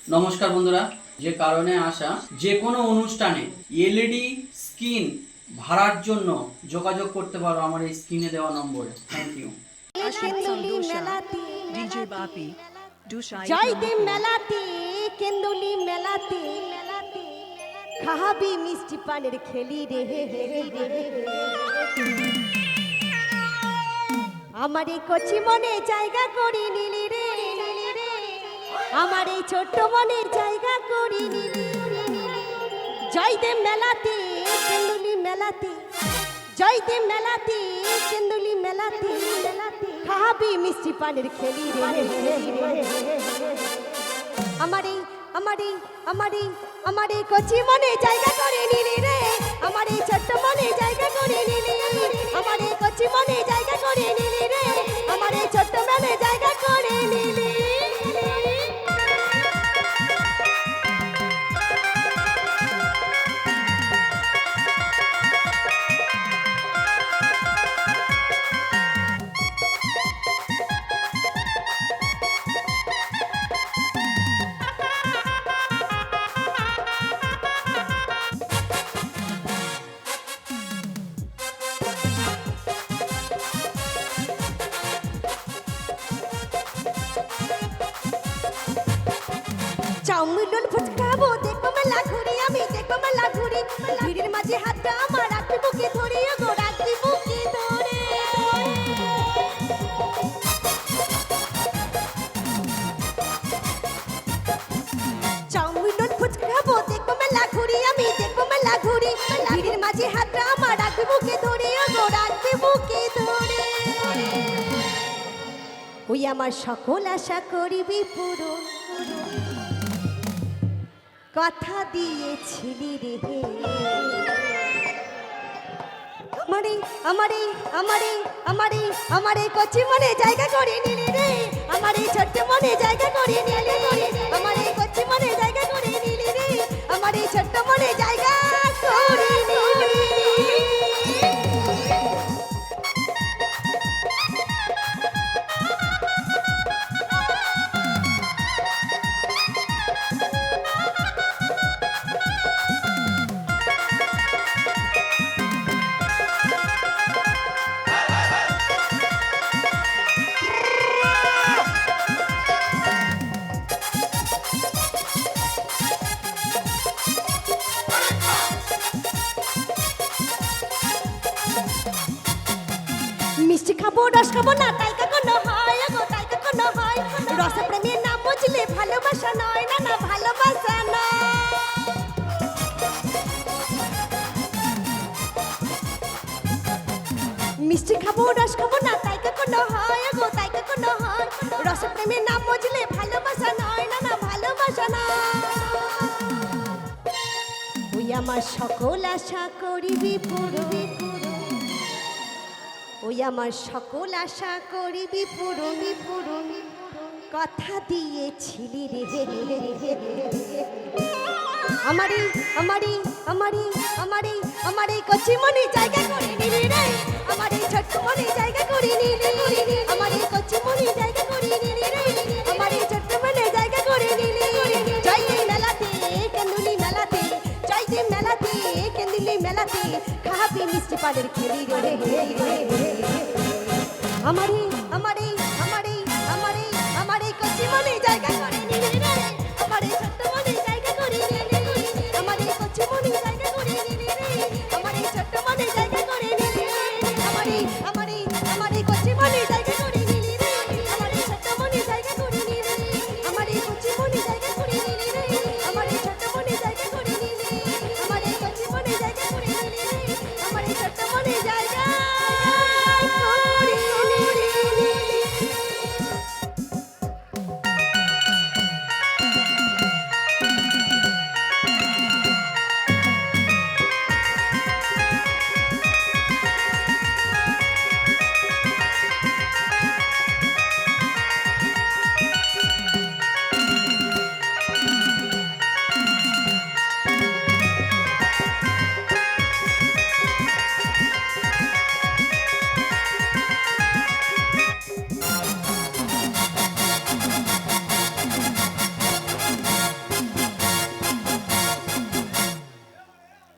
নমস্কার বন্ধুরা, যে কারণে আসা যে কোনো অনুষ্ঠানে এলইডি স্ক্রিন ভাড়ার জন্য যোগাযোগ করতে পারো আমার এই স্ক্রিনে দেওয়া নম্বরে। Thank you. DJ Bapi, Dushai যাইতে মেলাতে কেন্দুলি মেলাতে খাবি মিষ্টি পানের খেলি রে আমার এই কচি মনে জায়গা করে নিলি রে আমার এই ছোট্ট মনে জায়গা করে নিলি যাইতে মেলাতে কেন্দুলি মেলাতে যাইতে মেলাতে কেন্দুলি মেলাতে খাবি মিষ্টি পানের খেলি রে আমার এই কচি মনে জায়গা করে নিলি রে আমার এই ছোট্ট মনে জায়গা করে নিলি আমার এই কচি মনে জায়গা করে নিলি রে আমার এই ছোট্ট মনে জায়গা করে নিলি চাউমিন ফুচকাবো দেখো মেলা ঘুরি আমি দেখো মেলা ঘুরি ভিড়ের মাঝে হাতটা আমার রাখি বুকে ধরে গো রাখি বুকে ধরে চাউমিন ফুচকাবো দেখো মেলা ঘুরি আমি দেখো মেলা ঘুরি ভিড়ের মাঝে হাতটা আমার রাখি বুকে ধরে গো রাখি বুকে ধরে ওই আমার সকল আশা করিবি পূরণ কথা দিয়েছিলি রে আমারে কচি মনে জায়গা করে নিলি রে আমারে ছোট্ট মনে জায়গা করে নিলি আমারে কচি মনে জায়গা করে নিলি রে আমারে ছোট্ট মনে জায়গা করে নিলি মিষ্টি খাবো রস খাবো না তাই কখনো হয় গো তাই কখনো হয় রস প্রেমের নাম বুঝলে ভালোবাসা নয় না না ভালোবাসা নয় মিষ্টি খাবো রস খাবো না তাই কখনো হয় গো তাই কখনো হয় রস প্রেমের নাম বুঝলে ভালোবাসা নয় না না ভালোবাসা নয় ওই আমার সকল আশা করিবি পূরণ ওই আমার সকল আশা করিবি পূরণ কথা দিয়েছিলি রে আমারে কচি মনে জায়গা করে নিলি রে আমারে ছোট্ট মনে জায়গা করে নিলি আমারে কচি মনে জায়গা করে নিলি রে আমারে ছোট্ট মনে জায়গা করে নিলি যাইতে মেলাতে কেন্দুলি মেলাতে যাইতে মেলাতে কেন্দুলি মেলাতে খাবি মিষ্টি পানের খেলি রে আমারে